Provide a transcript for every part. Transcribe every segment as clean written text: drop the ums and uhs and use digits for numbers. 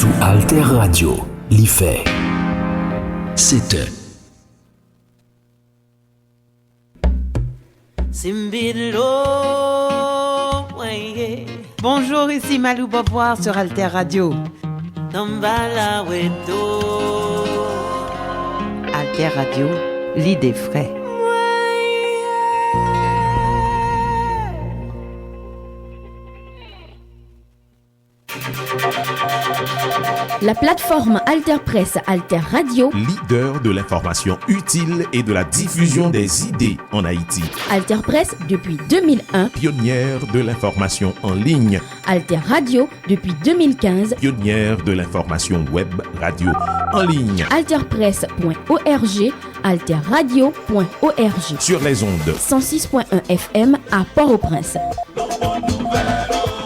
sous Alter Radio. L'IFE. C'était Bonjour, ici Malou Beauvoir sur Alter Radio. Alter Radio, l'idée frais. La plateforme Alter Presse Alter Radio, leader de l'information utile et de la diffusion des idées en Haïti. Alter Presse depuis 2001, Pionnière de l'information en ligne. Alter Radio depuis 2015, Pionnière de l'information web radio en ligne. alterpresse.org, alterradio.org. Sur les ondes 106.1 FM à Port-au-Prince.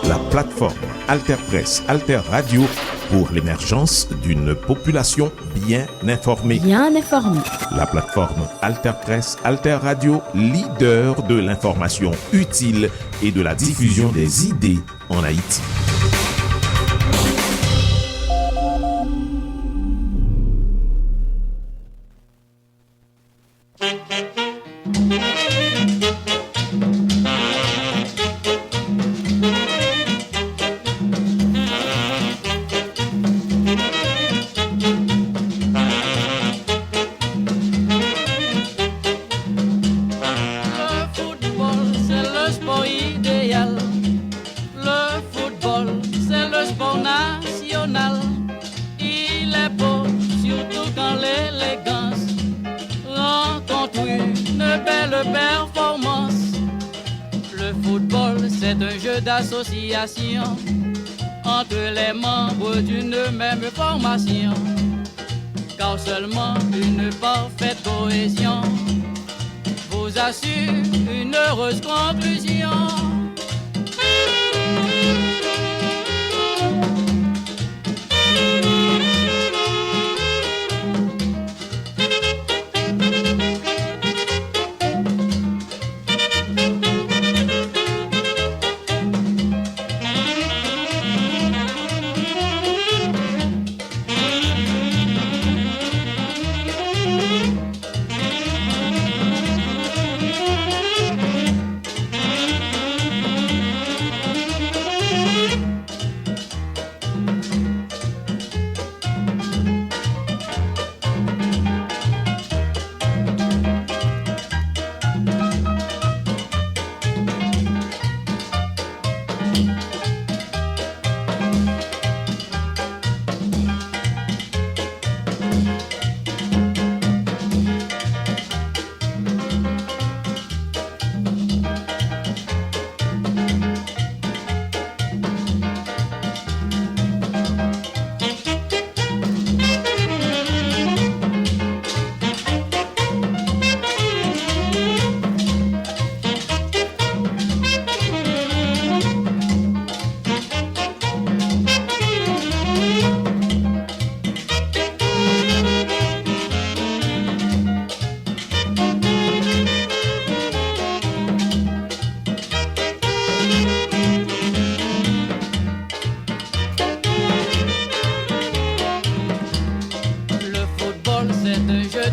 La plateforme Alter Presse Alter Radio pour l'émergence d'une population bien informée. Bien informée. La plateforme Alter Presse Alter Radio, leader de l'information utile et de la diffusion des idées en Haïti. D'association entre les membres d'une même formation, car seulement une parfaite cohésion vous assure une heureuse conclusion.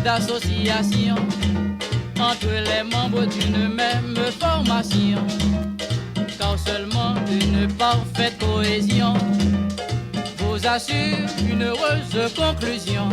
D'association entre les membres d'une même formation, car seulement une parfaite cohésion vous assure une heureuse conclusion.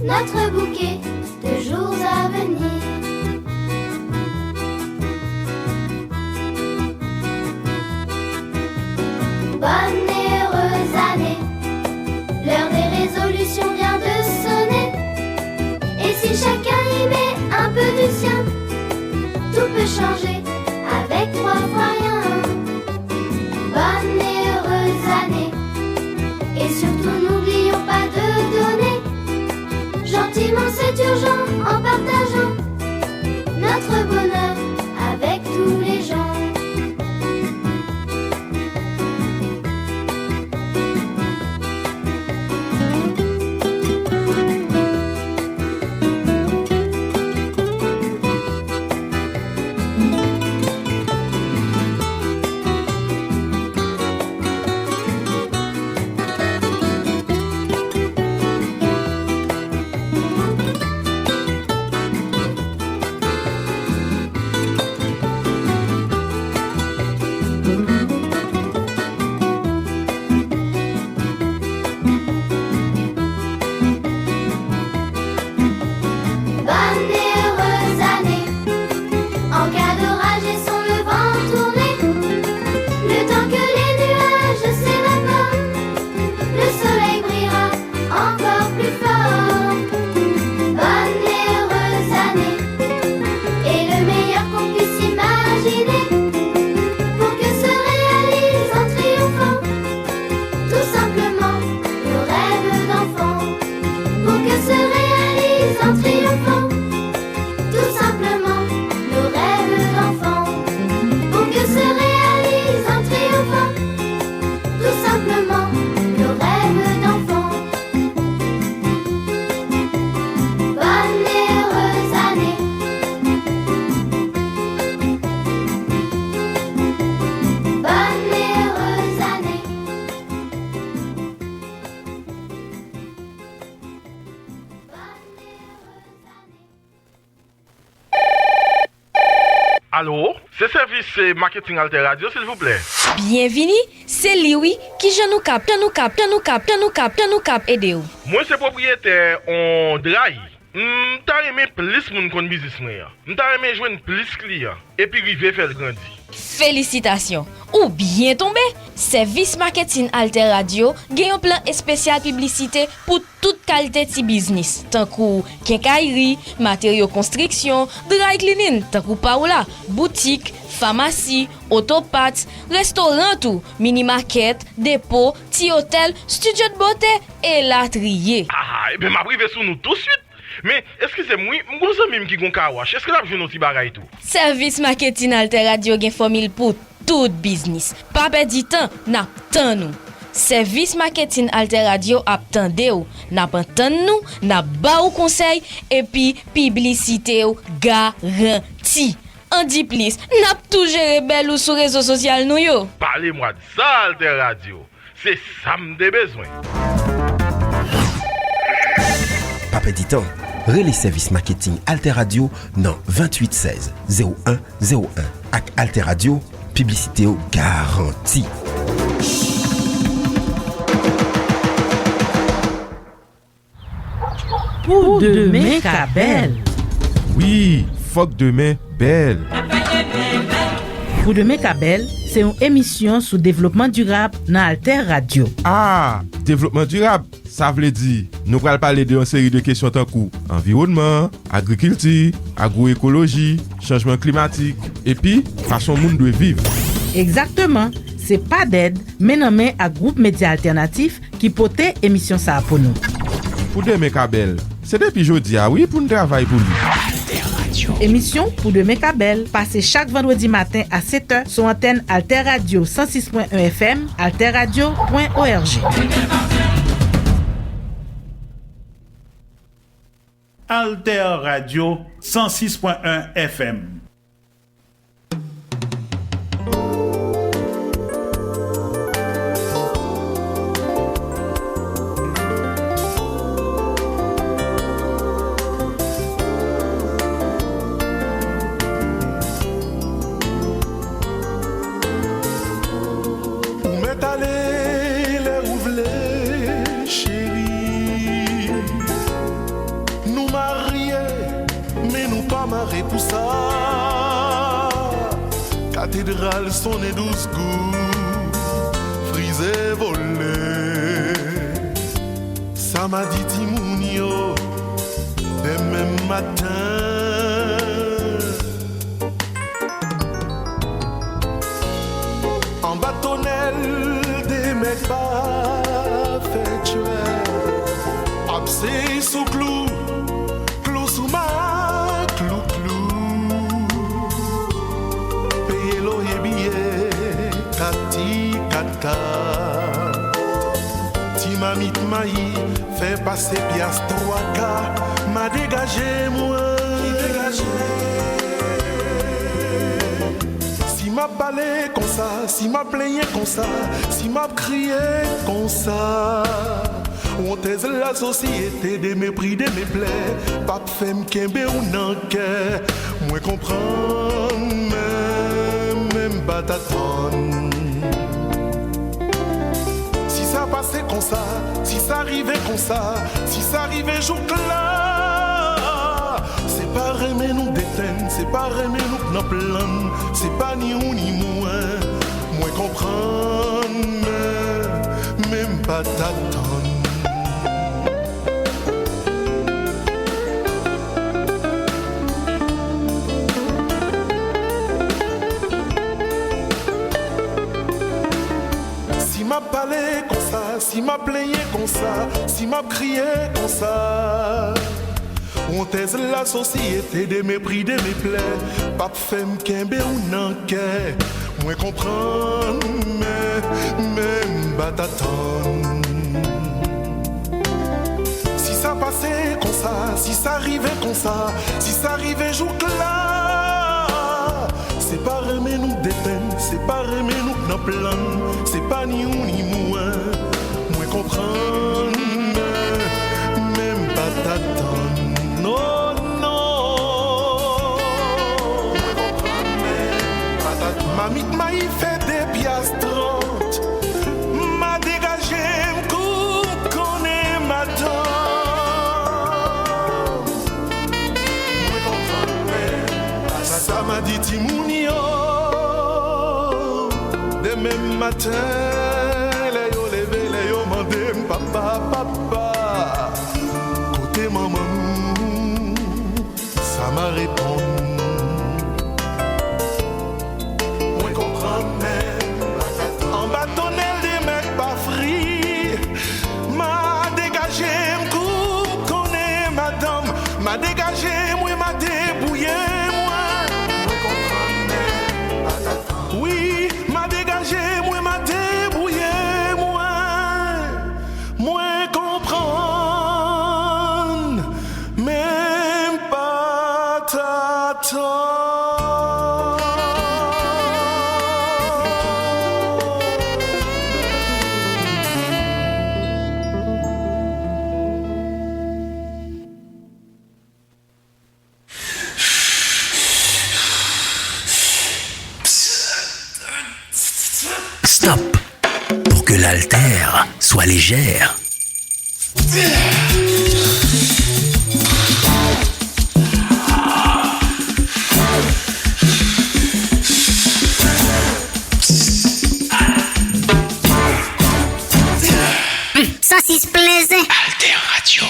notre bouquet de jours à venir. Bonne et heureuse année, l'heure des résolutions vient de sonner. Et si chacun y met un peu du sien, tout peut changer avec 3 fois rien. Bonne et heureuse année, et surtout n'oublions pas de donner gentiment, c'est urgent, en partageant notre bonheur avec tous les gens. Allô, c'est service marketing Alter Radio, s'il vous plaît. Bienvenue, c'est Liwi qui je nous capte aider. Moi c'est propriétaire en Drahi. M'ta aimé plus moun kon business moi. M'ta aimé joindre plus clients et puis river faire grandir. Félicitations. Ou bien tombé. Service marketing Alter Radio gagne un plan spécial publicité pour toute qualité de business. Tant kou quincaillerie, matériaux construction, dry cleaning, tant kou paola, boutique, pharmacie, autopath, restaurant tout, mini market, dépôt, petit hôtel, studio de beauté et latrier. Ah, et ben m'a privé sous nous tout de suite. Mais excusez-moi, m'gon même qui gon kawash. Est-ce que l'a joindre aussi bagay tout? Service marketing Alter Radio gen formule pour tout business. Pas perdre temps, n'a tan nous. Service marketing Alter Radio ap tande ou, n'a pas tan nous, n'a ba ou conseil et puis publicité ou garanti. En dit plus, n'a tout géré belle ou sur réseaux sociaux nous yo. Parlez-moi de ça Alter Radio. C'est ça m'de besoin. Pas perdre temps. Relais service marketing Alter Radio dans 28 16 01 01 ak Alter Radio, publicité au garantie. Pour demain ka belle. Oui, fuck demain belle. Pour demain ka belle, c'est une émission sur développement durable dans Alter Radio. Ah, développement durable, ça veut dire nous allons parler d'une série de questions tant que environnement, agriculture, agroécologie, changement climatique et puis façon monde doit vivre. Exactement. C'est pas d'aide, mais non mais à groupe média alternatif qui porte émission ça pour nous. Pour demain ka belle, c'est depuis jeudi oui pour nous travailler pour lui. Émission pour demain ka belle, passez chaque vendredi matin à 7h sur antenne Alter Radio 106.1 FM, alterradio.org. Alter Radio 106.1 FM. après tout ça, cathédrale sonne 12 coups, frisé volé. Ça m'a dit Timounio, dès même matin. En bâtonnelle des mecs pas fait tuer. Absé sous clou, clou sous ma, clou. Payez l'eau et billet, kati kata. Timamit maï, fait passer piastre 3K. M'a dégagé moi, Si m'a parlé comme ça, si m'a plaigné comme ça, si m'a crié comme ça. On t'aise la société des mépris, des méplais. Pas de femme qui ou non que moi comprendre, même pas t'attendre. Si ça passait comme ça, si ça arrivait comme ça, si ça arrivait jour là, c'est pas aimer nous déteindre, c'est pas aimer nous dans plan, c'est pas ni ou ni moins. Moi comprendre, même pas t'attendre. Si m'a parlé comme ça, si m'a plaigné comme ça, si m'a crié comme ça. On taise la société des mépris, des méplais. Pas de femme kembe ou non que moi comprendre, même pas t'attendre. Si ça passait comme ça, si ça arrivait comme ça, si ça arrivait jour là, c'est pas aimer nous déteindre, c'est pas aimer nous dans plan, c'est pas ni ou ni moins. Moi comprendre, même pas t'attendre. Non, non. Moi comprendre, même pas t'attendre. Mamie m'a fait des piastres 30. M'a dégagé m'coup qu'on est madame. Moi comprendre, même pas t'attendre. Ça m'a dit Timounio. Dès même matin, les yo levé, les yo mandé papa, papa. Côté maman, ça m'a répondu. Moi comprendre même. En bâtonnelle des mecs pas frits. M'a dégagé m'coup qu'on est madame. M'a dégagé, moi m'a débrouillé. Oui, m'a dégagé, moi m'a débrouillé, moi comprendre, même pas t'attendre. Stop, pour que l'altère soit légère. Ça s'y se plaisait. Alter Radio.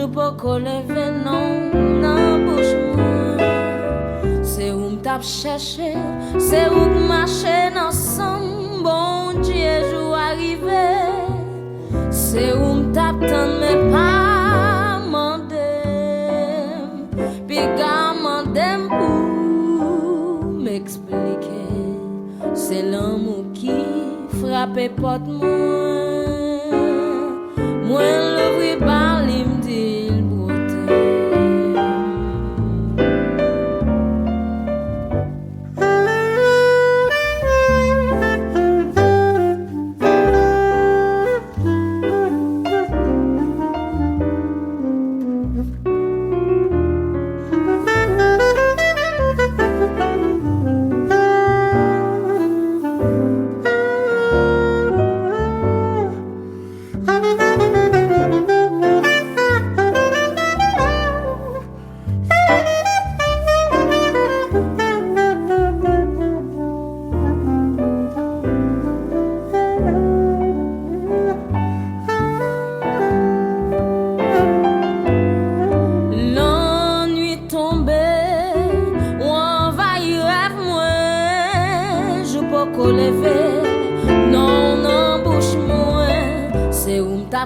je peux lever non dans bouche moi. C'est où m'tap cherché, c'est où marcher ensemble. Bon Dieu, jour arrivé, c'est où m'tap tendre mais pas mandem. Puis gars mandem pour m'expliquer. C'est l'amour qui frappe porte moi. Moi l'ouvri par l'imdil beauté.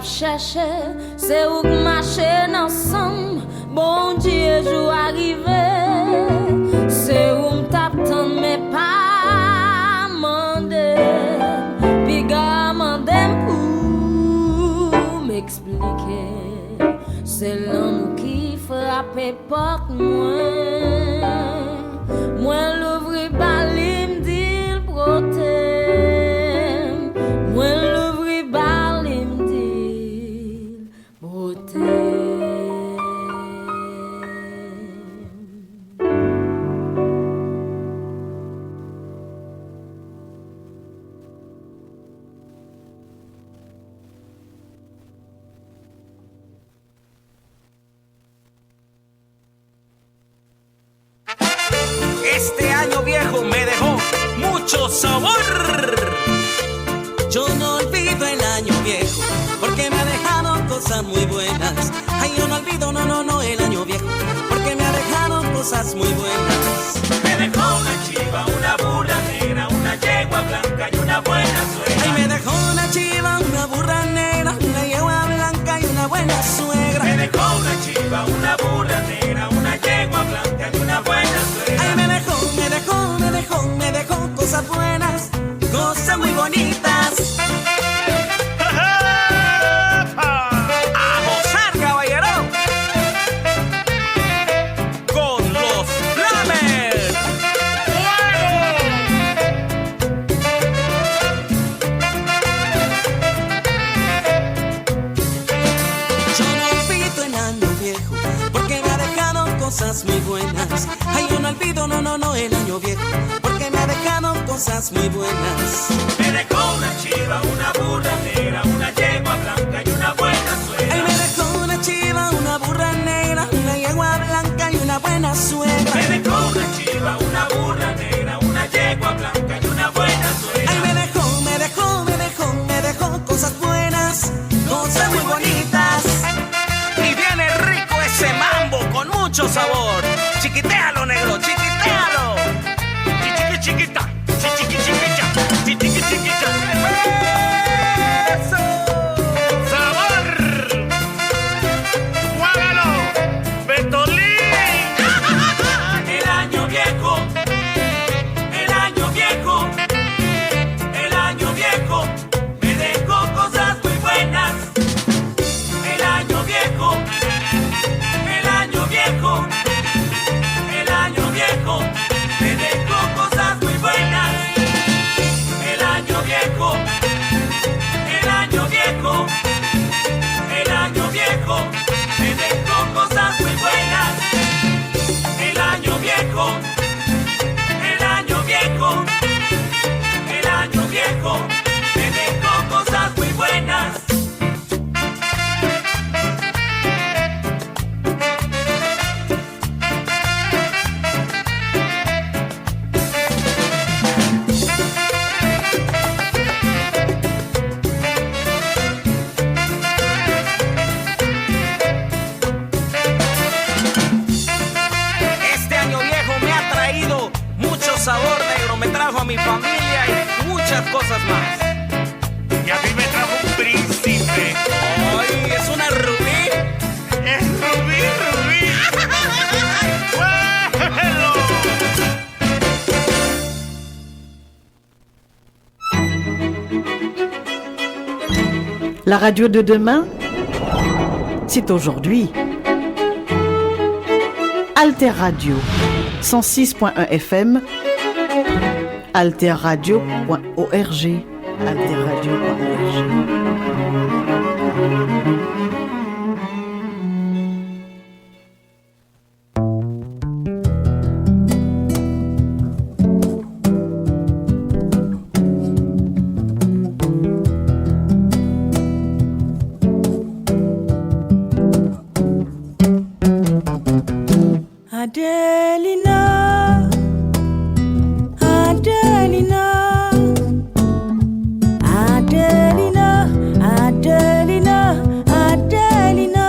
Chercher, c'est où marcher ensemble. Bon Dieu, jour arrivé, c'est où m't'attend mais pas mandem. Puis gars mandem pour m'expliquer. C'est l'amour qui frappe porte moi. Moi l'ouvri bali m'dit le protem. Moi l'ouvri bali Este año viejo me dejó mucho sabor. Yo no olvido el año viejo porque me ha dejado cosas muy buenas. Ay, yo no olvido, no, el año viejo porque me ha dejado cosas muy buenas. Me dejó una chiva, una burra negra, una yegua blanca y una buena suegra. Ay, me dejó una chiva, una burra negra, una yegua blanca y una buena suegra. Me dejó una chiva, una burra negra, una yegua blanca y una buena suegra. Ay, me dejó cosas buenas, cosas muy bonitas. A gozar, caballero, con los Flamers. Yo no olvido el año viejo porque me ha dejado cosas muy buenas. Ay, yo no olvido, no, el año viejo porque me ha dejado cosas muy buenas. Me dejó una chiva, una burra negra, una yegua blanca y una buena suegra. Ay, me dejó una chiva, una burra negra, una yegua blanca y una buena suegra. Me dejó una chiva, una burra negra, una yegua blanca y una buena suegra. Ay, me dejó cosas buenas, cosas muy bonitas. Y viene rico ese mambo con mucho sabor. Chiquitéalo, negro, chiquitéalo. Chiquita, chiquita, chiquita, chiquita. ¡Eso! ¡Sabor! ¡Juágalo! ¡Betolín! El año viejo, el año viejo, el año viejo me dejó cosas muy buenas. El año viejo, el año viejo, el trabajo a mi familia y muchas cosas más. Y a mí me trajo un príncipe. ¡Ay, es una rubí! ¡Es rubí, rubí! ¡Vuelo! La radio de demain, c'est aujourd'hui. Alter Radio, 106.1 FM, alterradio.org, alterradio.org. Adelina, Adelina, Adelina, Adelina, Adelina.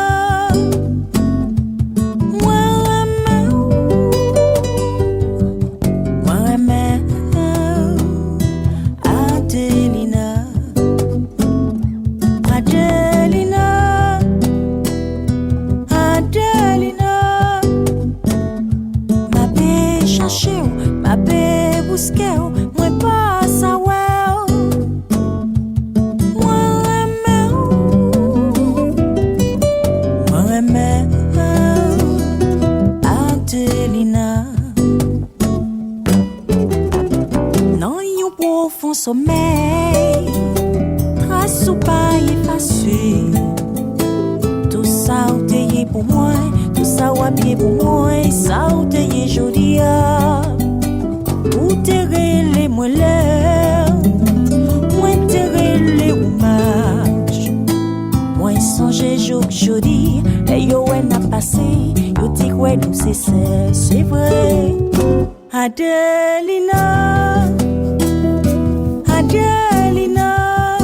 Moi remets Adelina, Adelina, Adelina. Ma paix busquer, moi pas ça ouais. Moi remets Adelina. Non yon profond sommeil, trace ou pas effacé. Tout ça ou t'ayé pour moi, tout ça ou bien pour moi, ça ou t'ayé jodi. Ou terrer les moelleux, moi terrer les roumages. Moi songe jour jodi, et yo en a passé, yo dit quoi nous c'est vrai. Adelina, Adelina,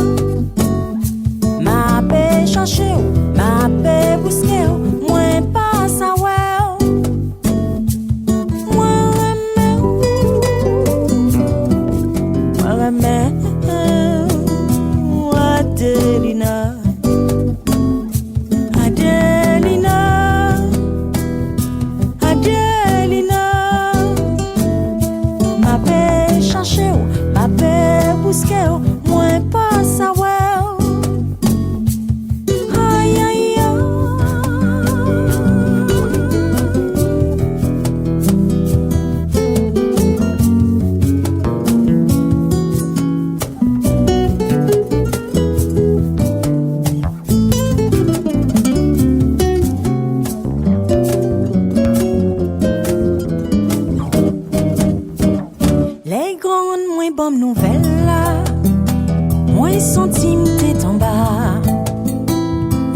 ma paix chercher, ma paix busquer, moi pas ça ouais. Adelina, Adelina, Adelina. Ma paix chercher, ma paix busquer, moi pas ça ouais. Aïe aïe bonne nouvelle là, moins centime t'es en bas.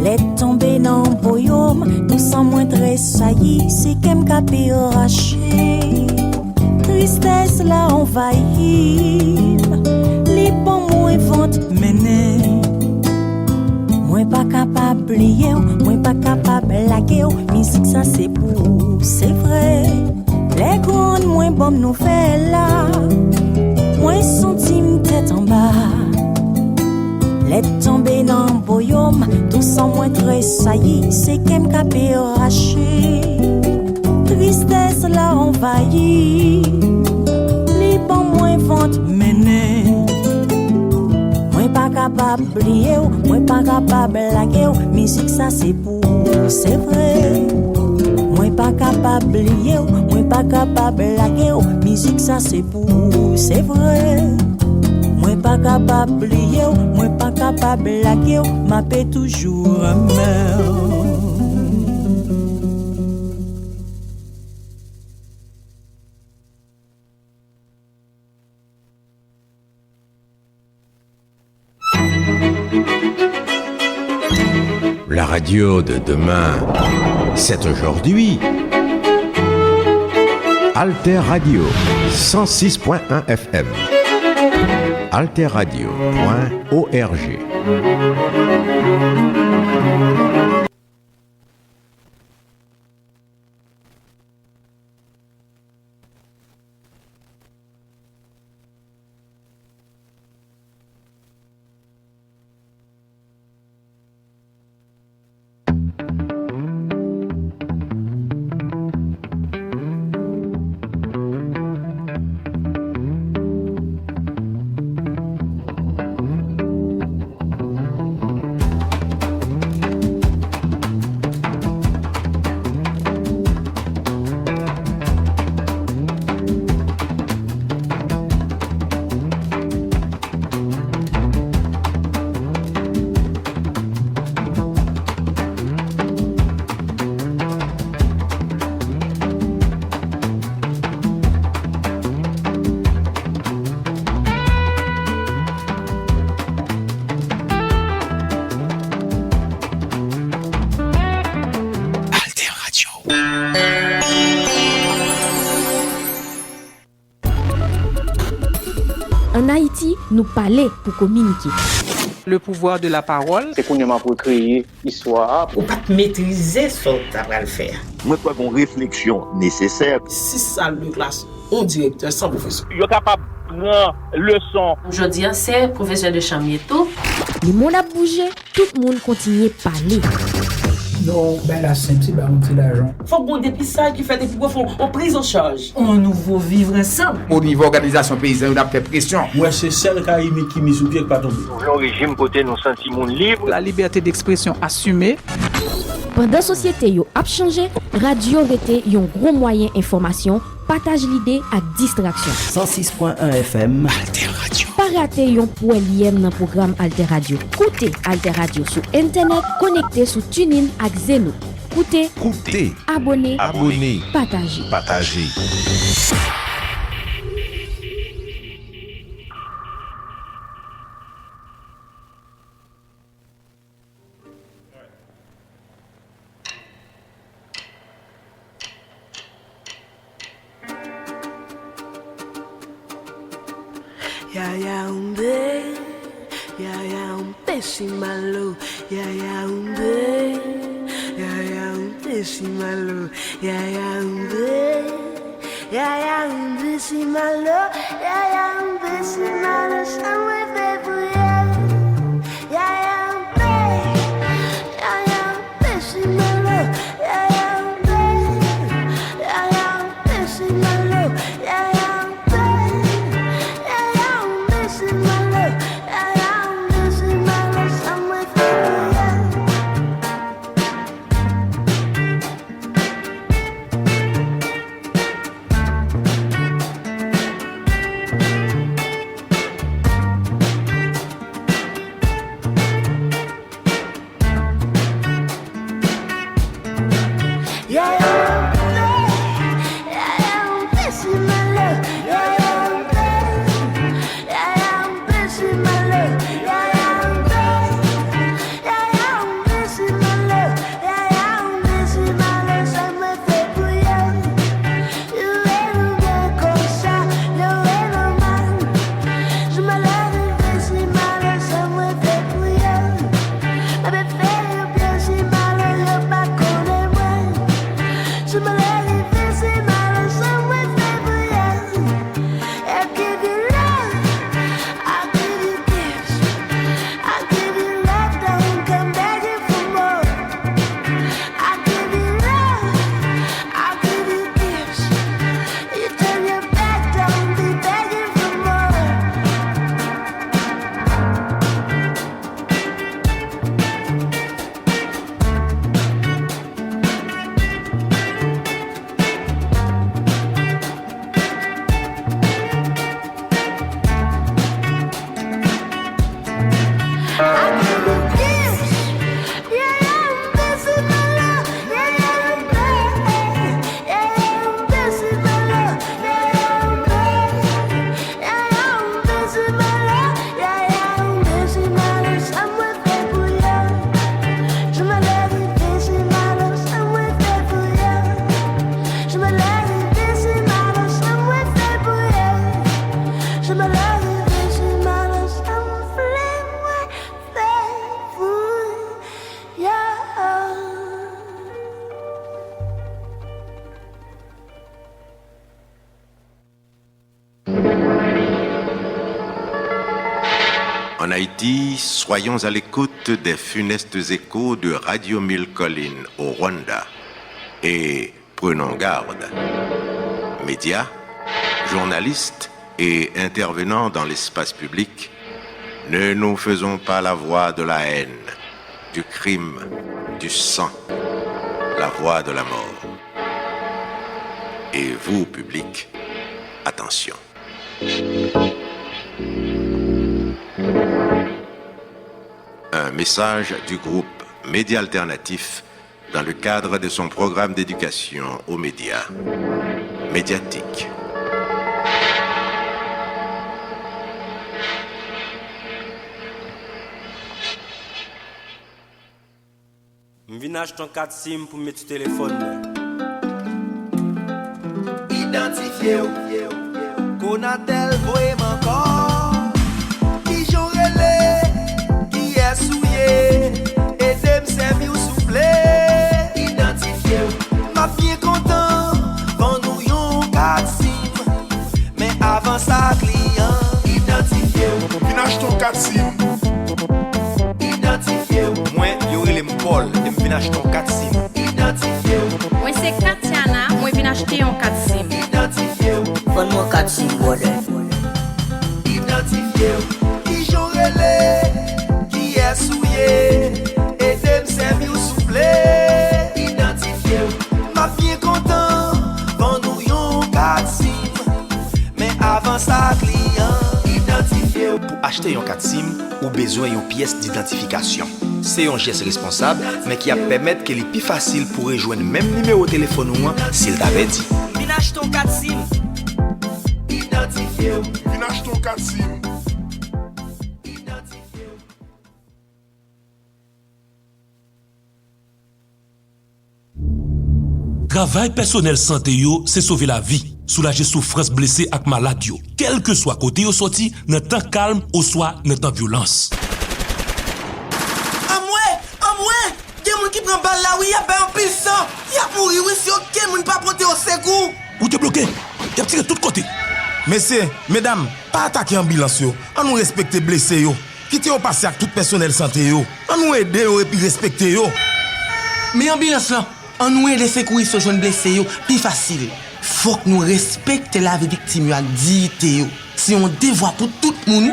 Les tombés dans le boyaume, tout sans moins tressailli, c'est qu'aime capé arraché. Tristesse là envahit, les bons moins vente mener. Moi pas capable lier, moi pas capable laguer, musique ça c'est pour, c'est vrai. Les grandes moins bonnes nouvelles là, moins centime tête en bas. Les tombés dans le boyaume, tout sans moins tressailli, c'est qu'aime capé arraché. Tristesse là envahit, les bons moins vente mener. Moi pas capable lier, moi pas capable laguer, musique ça c'est pour, c'est vrai. Moi pas capable lier, moi pas capable laguer, musique ça c'est pour, c'est vrai. Moi pas capable lier, moi pas capable laguer, ma paix toujours amère. La radio de demain, c'est aujourd'hui. Alter Radio, 106.1 FM. alterradio.org. nous parler pour communiquer. Le pouvoir de la parole. C'est qu'on a pour créer histoire. Ou pas maîtriser ce que tu vas le faire. Moi, je crois qu'on réflexion nécessaire. Si ça de classe, un directeur sans professeur. Il est capable de prendre leçon. Aujourd'hui, c'est professeur de Chamieto. Le monde a bougé, tout le monde continue à parler. Non, ben la simple, c'est balancer l'argent. Faut qu'on dépistage qui fait des pouvoirs en prise en charge. On nouveau vivre ensemble. Au niveau organisation paysanne, on a fait pression. Moi, c'est celle qui a qui mise sous pied pas tomber. Le régime côté nous sentiments libres. La liberté d'expression assumée. Pendant la société a changé, radio était un gros moyen information, partage l'idée à distraction. 106.1 FM. Alter Radio. Pas rater yon pour lien dans programme Alter Radio. Écoutez Alter Radio sur internet, connecté sur TuneIn ak Zeno. Écoutez, abonnez, partagez. Si malo, ya umbe, si malo, ya umbe, si malo, si malo, somewhere february, ya umbe, si malo, si malo, si malo. En Haïti, soyons à l'écoute des funestes échos de Radio Mille Collines au Rwanda. Et prenons garde. Médias, journalistes et intervenants dans l'espace public, ne nous faisons pas la voix de la haine, du crime, du sang, la voix de la mort. Et vous, public, attention. Un message du groupe Médias Alternatifs dans le cadre de son programme d'éducation aux médias. Médiatique. M'vinage ton 4 SIM pour mettre téléphone. Identifié ou Konatel voye encore. soufflé. Identifié, m'a bien content, vend nous yon 4 SIM. Mais avant ça, client, identifié. Vinage ton 4 SIM. Identifié. Moi, y'aurait les Paul, et m'vin acheter ton 4 SIM. Identifié. Moi, c'est Katiana, moi, vin acheter un 4 SIM. Identifié. Donne-moi 4 SIM, brother. Identifié. Qui j'aurais les, qui est souillé, et dem servi ou soufflé. Identifié. M'a bien content, vend nous yon 4 SIM. Mais avant ça, client, identifié. Pour acheter un 4 SIM, ou besoin d'une pièce d'identification. C'est un geste responsable, mais qui a permettre que les plus facile pour rejoindre même numéro de téléphone ou s'il t'avait dit. Vinage ton 4 SIM. Identifié. Vinage ton 4 SIM. Travail personnel santé yo, c'est sauver la vie, soulager souffrance blessé ak malade yo. Quel que soit côté yo sorti, dans temps calme ou soit dans temps violence. Amwe, gen moun ki prend balle là oui, y a pas un puissant. Y a mouri oui si aucun moun pas porter au secours. Ou te bloqué? Y a tiré tout côté. Messieurs, mesdames, pas attaquer ambulance yo. On nous respecter blessé yo. Quittez au passer avec tout personnel santé yo. On nous aider yo et puis respecter yo. Mais ambulance là, on nous aide les secouristes aux jeunes blessés yo, plus facile. Faut que nous respecter la vie victime yo, dignité yo. Si on devoir pour tout le monde.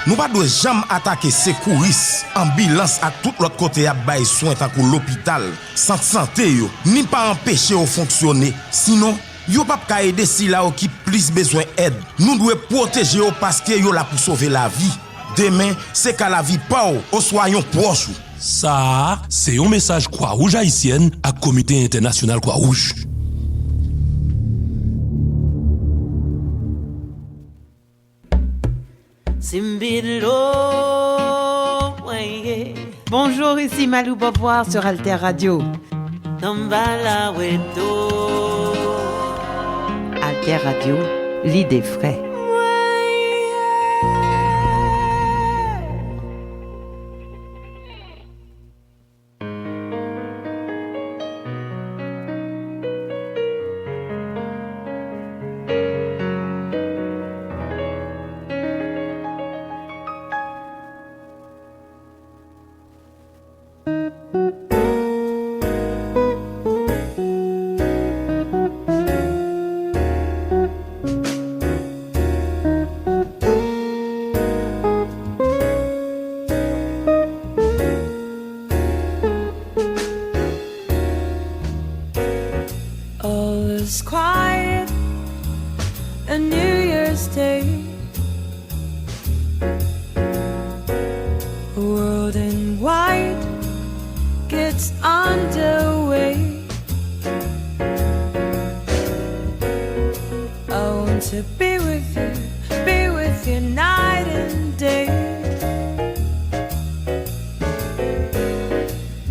Nous pas doit jamais attaquer secouristes, ambulance à tout l'autre côté à bailler soin tant que l'hôpital, centre santé yo, ni pas empêcher au fonctionner. Sinon, yo pas ka aider si là qui plus besoin aide. Nous devons protéger yo parce que yo là pour sauver la vie. Demain, c'est qu'à la vie pas ou soyons proches. Ça, c'est un message Croix-Rouge haïtienne à Comité international Croix-Rouge. Bonjour, ici Malou Boboir sur Alter Radio. Alter Radio, l'idée frais.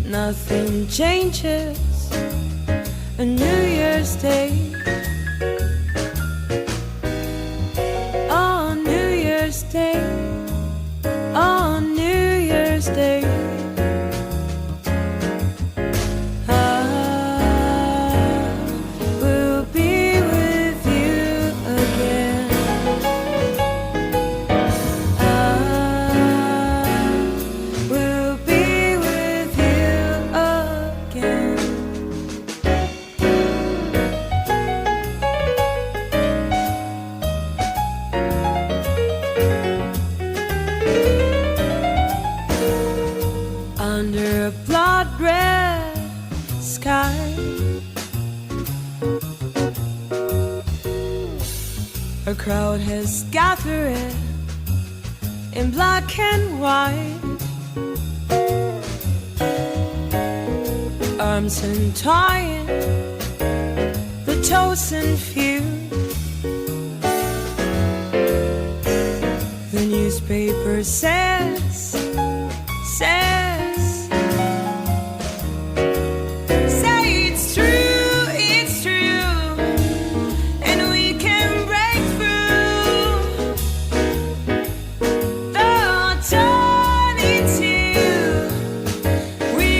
Nothing changes a New Year's Day. On New Year's Day, on New Year's Day, I will be with you again. I will be with you again. Under a blood red sky, a crowd has gathered in black and white, arms entwined, the chosen few. The newspaper says it's true, and we can break through the eternity. We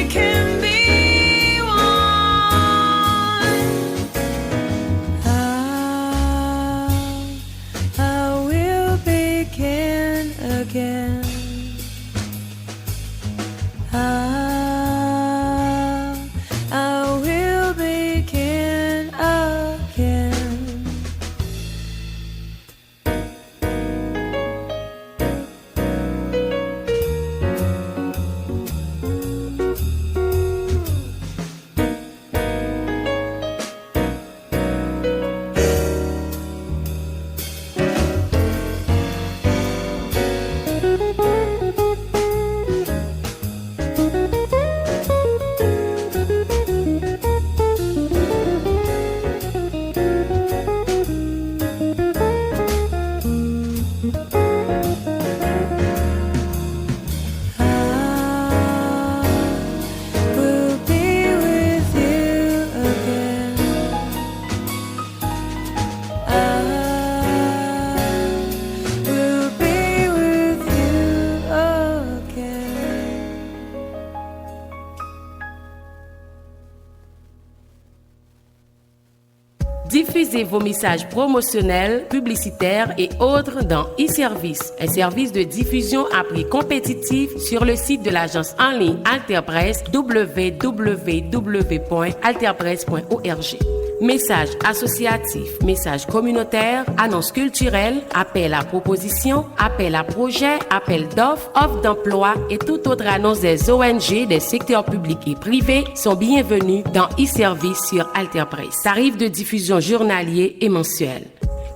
Diffusez vos messages promotionnels, publicitaires et autres dans e-Service, un service de diffusion à prix compétitif sur le site de l'agence en ligne Alterpresse www.alterpresse.org. Messages associatifs, messages communautaires, annonces culturelles, appels à propositions, appels à projets, appels d'offres, offres d'emploi et toute autre annonce des ONG, des secteurs publics et privés sont bienvenus dans e-Service sur Alterpresse. Tarifs de diffusion journalier et mensuel.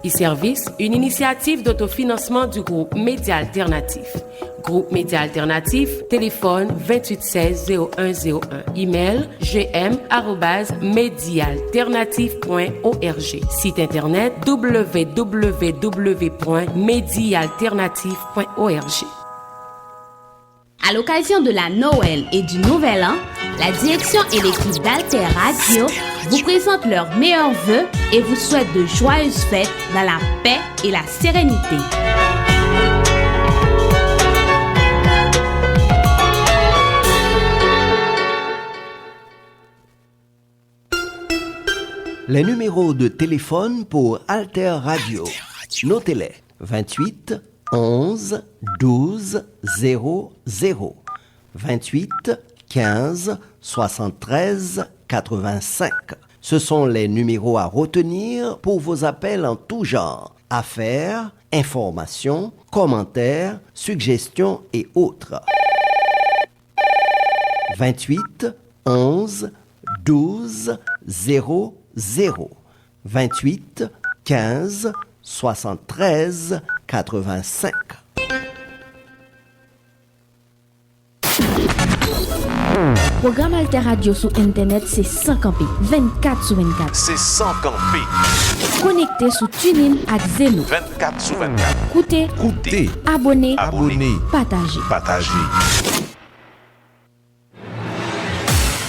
e-Service, une initiative d'autofinancement du groupe Média Alternatif. Groupe Média Alternatif, téléphone 2816-0101, email gm@medialternative.org, site internet www.medialternative.org. À l'occasion de la Noël et du Nouvel An, la direction et l'équipe d'Alter Radio vous présentent leurs meilleurs vœux et vous souhaitent de joyeuses fêtes dans la paix et la sérénité. Les numéros de téléphone pour Alter Radio. Notez-les. 28 11 12 00. 28 15 73 85. Ce sont les numéros à retenir pour vos appels en tout genre. Affaires, informations, commentaires, suggestions et autres. 28 11 12 00. 28 15 73 85. Programme Alter Radio sur Internet, c'est 100 campé, 24 sur 24. C'est 100 campé. Connecté sur TuneIn ak Zeno. 24 sur 24. Écoutez, abonnez, partagez.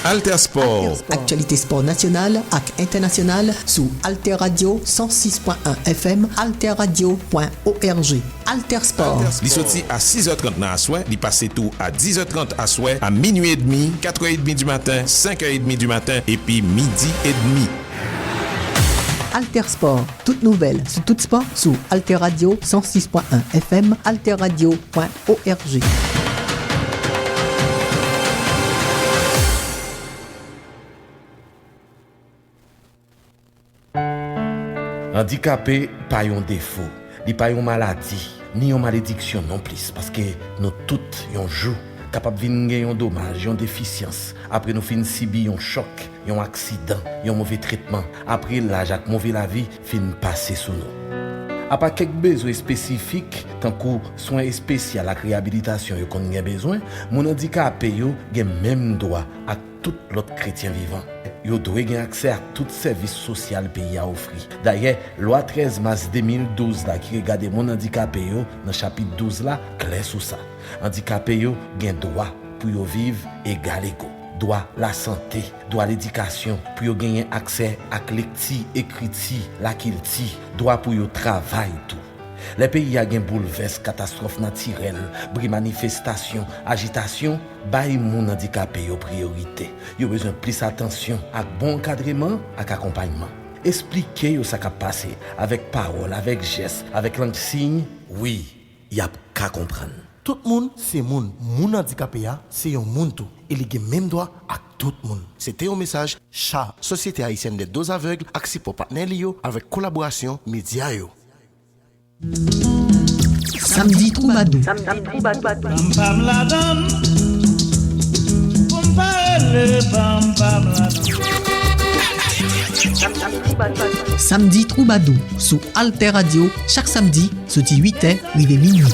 Alter Sport. Actualité sport nationale ak international sous Alter Radio 106.1 FM, alterradio.org. Alter Sport. Li sorti à 6h30 dans la soirée, li passe tout à 10h30 à soir, à minuit et demi, 4h30 du matin, 5h30 du matin et puis midi et demi. Alter Sport, toute nouvelle sur tout sport sous Alter Radio 106.1 FM, alterradio.org. Handicapé, pas un défaut, li pas une maladie, ni une malédiction non plus, parce que nous toutes yon jou, capable vinn gen yon dommage, yon déficience, après nous fin sibi yon choc, yon accident, yon mauvais traitement, après l'âge ak mauvais la vie, fin passer sous nous. À part quelques besoins spécifiques, tant que soins spéciaux ak réhabilitation yo kon gen besoin, mon handicapé yo gen même droit à tout l'autre chrétien vivant. Yo doit avoir accès à tout service social pays a offrir. D'ailleurs, loi 13 mars 2012 là qui regarde mon handicapé yo dans chapitre 12 là clair sur ça. Handicapé yo gen droit pour yo vivre égal égaux. Droit la santé, droit l'éducation, pour yo gagner accès à lecture, écriture, la kilti, droit pour yo travail tout. Les pays a gen bouleverse, catastrophe naturelle, bris manifestation, agitation, bay moun handicapé yo priorité. Yo besoin plus attention ak bon encadrement ak accompagnement. Expliquez yo ça ka passé avec parole, avec geste, avec langue signe. Oui, y a qu'à comprendre. Tout le monde, c'est moun. Moun handicapé, c'est un moun tout. Il y a même droit à tout le monde. C'était un message CHA, Société haïtienne des dos aveugles, axé pour partenaires avec collaboration média yo. Samedi Troubadou. Samedi Troubadou sous Alter Radio chaque samedi, sorti 8h, arrivé minuit.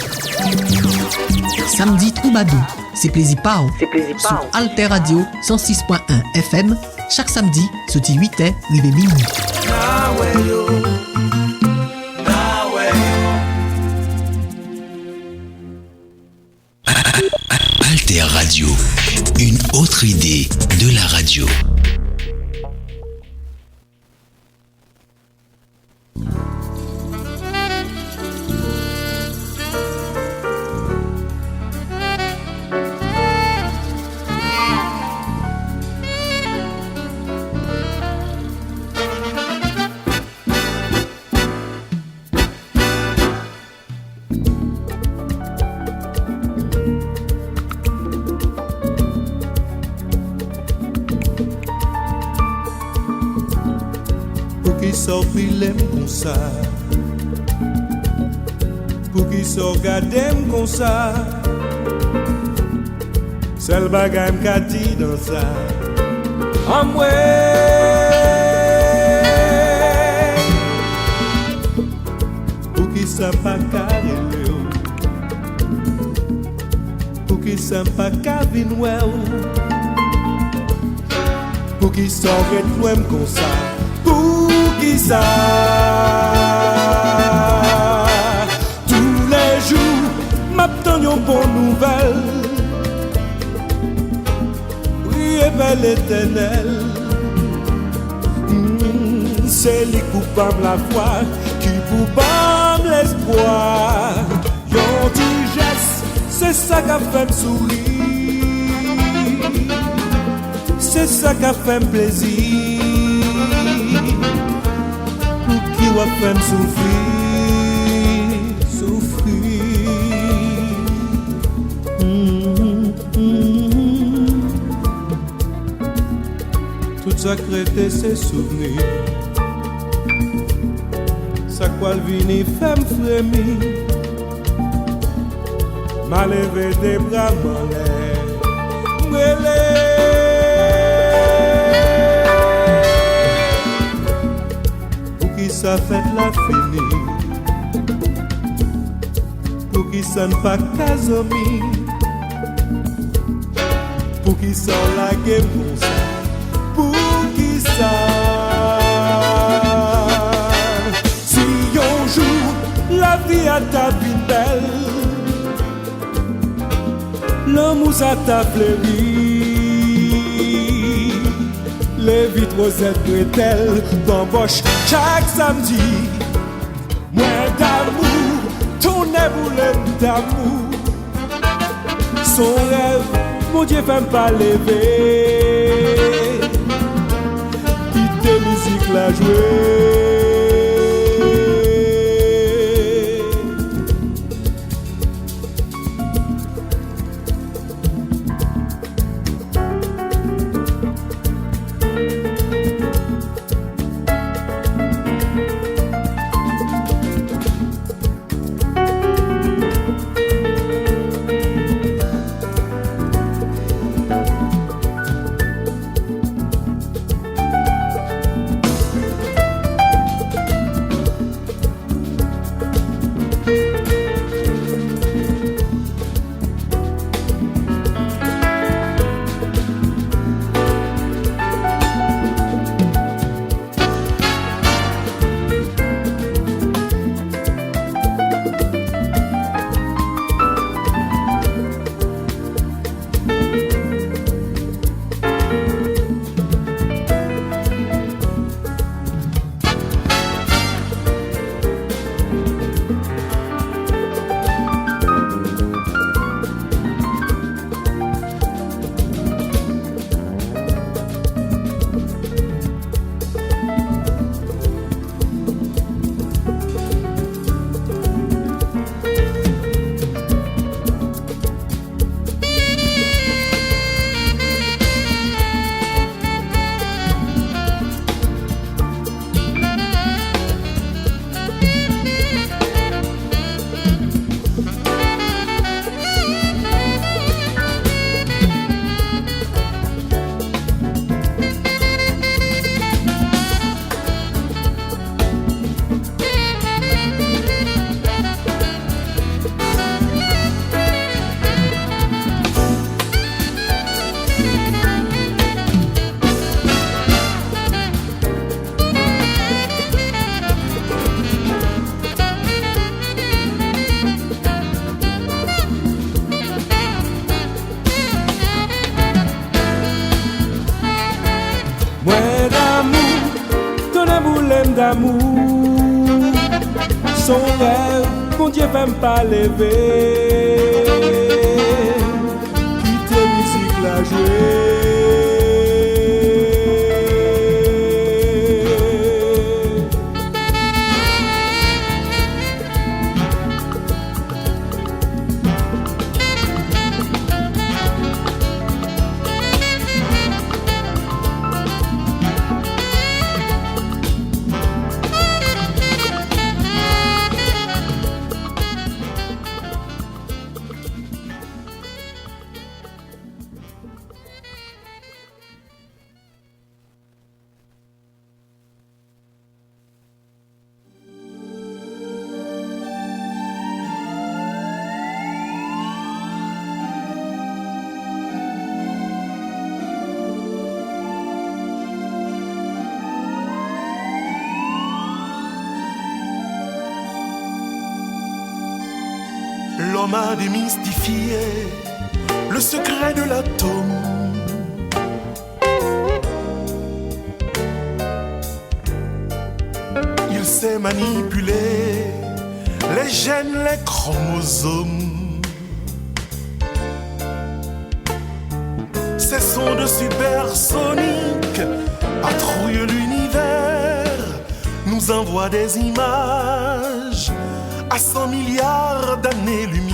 Samedi Troubadou, c'est plaisir pao. Sous Alter Radio 106.1 FM chaque samedi, sorti 8h, arrivé minuit. Alter Radio, une autre idée de la radio. qui sort pilem comme ça, pour qui sort gadem comme ça, seul bagay m'ka di dans ça, en moi. Pour qui ça pas carré, pour qui ça pas cabine pour qui s'arrête loin comme ça, pour qui ça tous les jours m'attend une bonne nouvelle, oui et belle éternelle, c'est lui coupable la foi qui coupable l'espoir, yon petit geste c'est ça qui fait me sourire. C'est ça qui fait plaisir, pour qui va faire souffrir. Tout ça crée ses souvenirs, ça quoi le vini fait me frémir, m'a levé des bras m'enlève. Ça fait la fini, pour qui ça ne pas casomi, pour qui ça la gueule pour ça, pour qui ça. Si un jour la vie a ta vie belle, l'amour ça t'a fleuri. Les vitres rosettes bretelles bamboche chaque samedi. Moi d'amour, ton éboulem d'amour. Son rêve, mon Dieu fait pas lever. Quitte musique la jouer. D'amour, son rêve, mon Dieu va pas lever, quitte musique la jouer. L'homme a démystifié le secret de l'atome. Il sait manipuler les gènes, les chromosomes. Ces sondes supersoniques patrouillent l'univers, nous envoient des images à 100 milliards d'années-lumière.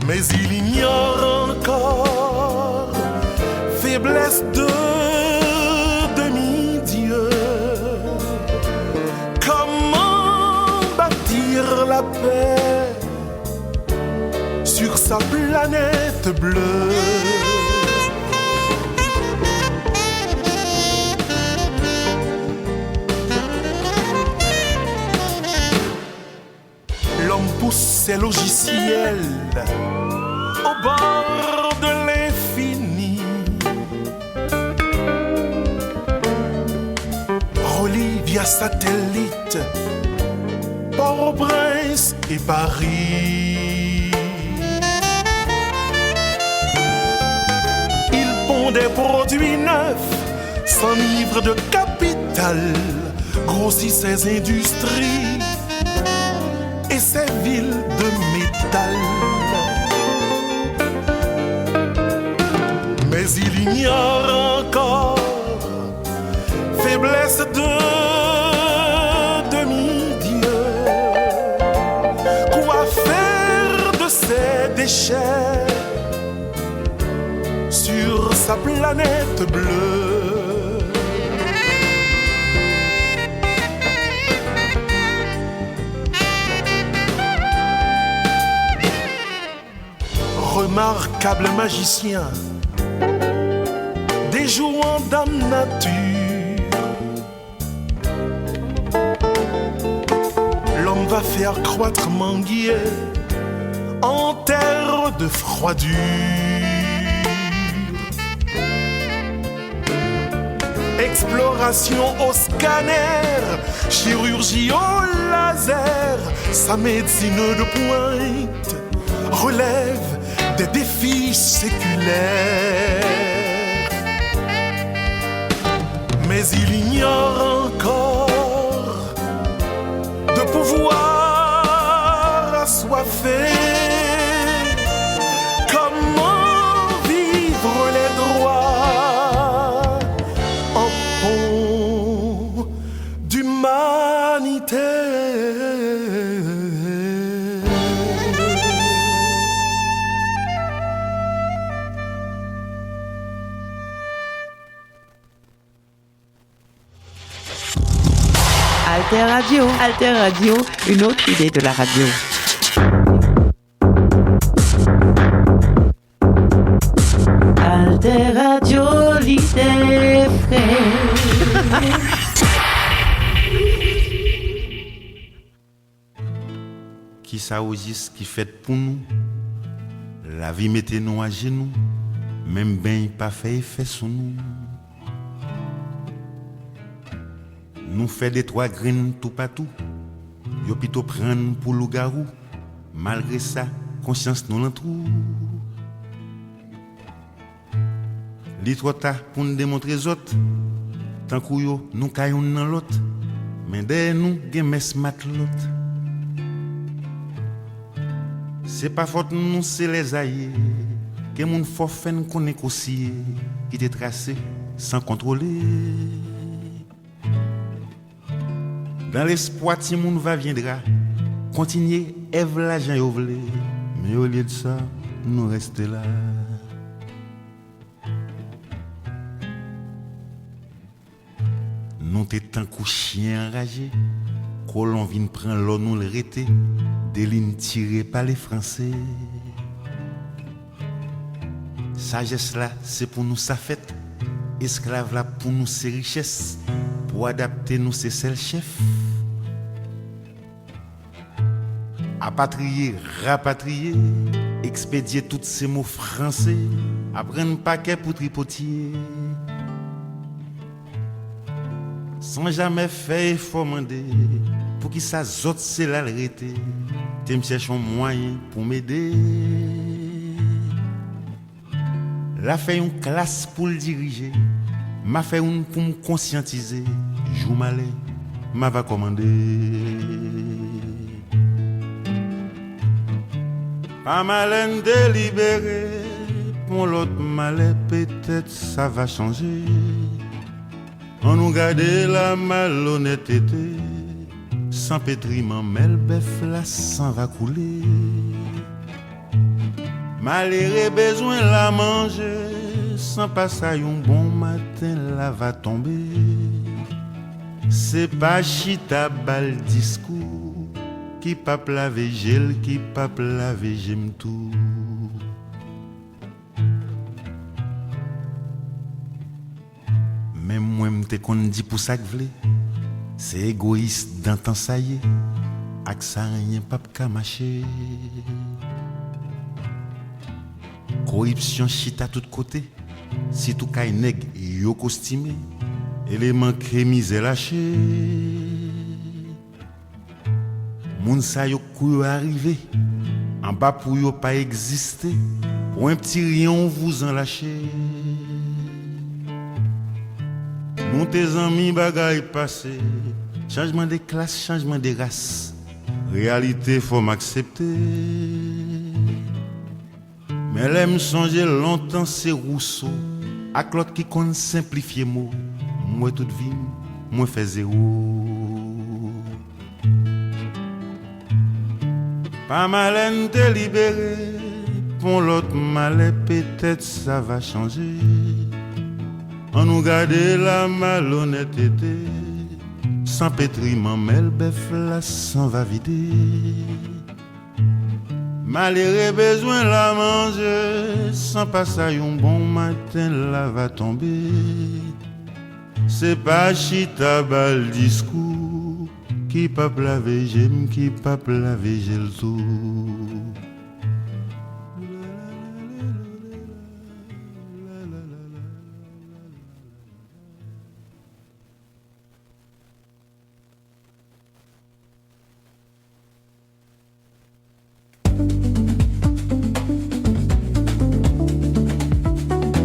Mais il ignore encore, faiblesse de demi-dieu, comment bâtir la paix sur sa planète bleue. L'homme pousse ses logiciels au bord de l'infini, relie via satellite Port-au-Prince et Paris. Il pond des produits neufs, s'enivre de capital, grossit ses industries et ses villes de métal. Mais il ignore encore, faiblesse de demi-dieu, quoi faire de ces déchets sur sa planète bleue. Remarquable magicien, déjouant dame nature, l'homme va faire croître manguier en terre de froidure. Exploration au scanner, chirurgie au laser, sa médecine de pointe relève des défis séculaires. Mais il ignore encore de pouvoir assoiffé. Comment vivre les droits en pont d'humanité. Alter Radio, une autre idée de la radio. Alter Radio, l'idée vraie. Qui ça aussi qui fait pour nous? La vie mettez nous à genoux, même ben pas fait effet sur nous. Nous fait des trois graines tout partout. Yo plutôt prendre pour loup-garou. Malgré ça, conscience nous l'entoure. Li trop tard pour nous démontrer les autres. Tant que yo nous caillons dans l'autre. Mais derrière nous, gen mes mat l'autre. C'est pas faute nous, c'est les aïeux. Que moun forfait nous connaît qu'aussi. Qui t'est tracé sans contrôler. Dans l'espoir, si moun va viendra, continuer, Ève la Jean Yovlé. Mais au lieu de ça, nous restons là. Nous t'étant couchés enragés, colon vient prendre l'eau, nous le rété, des lignes tirées par les Français. Sagesse là, c'est pour nous sa fête, esclave là pour nous ses richesses, pour adapter nous ses seuls chefs. Apatrier, rapatrier, expédier tous ces mots français, apprendre paquet pour tripotier. Sans jamais faire effort mander, Pour qui ça zot c'est la l'arrêter. Tu me cherches un moyen pour m'aider. La fait une classe pour le diriger. M'a fait une pour me conscientiser. Jou malé, m'a va commander. Pas malin délibéré. Pour l'autre malais, peut-être ça va changer. On nous garde la malhonnêteté. Sans pétriment, mais le bœuf là, sang va couler. Malheureux besoin la manger. Sans passer un bon matin, là va tomber. C'est pas chita bal discours. Qui pape la végel, qui pape la végem tout. Même moi m'te qu'on dit pour ça que vle. C'est égoïste dans temps ça y est. Ak ça rien pas ka marcher. Corruption chita tout côté. Si tout kay nèg yo costumé. Élément crémisé lâché. Moun sa yo kou arrivé. En bas pour yo pas exister. Pour un petit rien vous en lâchez. Nous tes amis bagaille passé. Changement de classe, changement de race. Réalité faut m'accepter. Mais l'aime songer longtemps c'est Rousseau. Ak l'autre qui compte simplifier mots. Moi toute vie, moi fait zéro. Pas malin délibéré. Pour l'autre malais peut-être ça va changer. On nous garde la malhonnêteté. Sans pétriment, mais le bœuf là s'en va vider. Malheureux besoin la manger. Sans passer un bon matin, là va tomber. C'est pas chita bal discours. Qui pape la végem, qui pape la végel tout.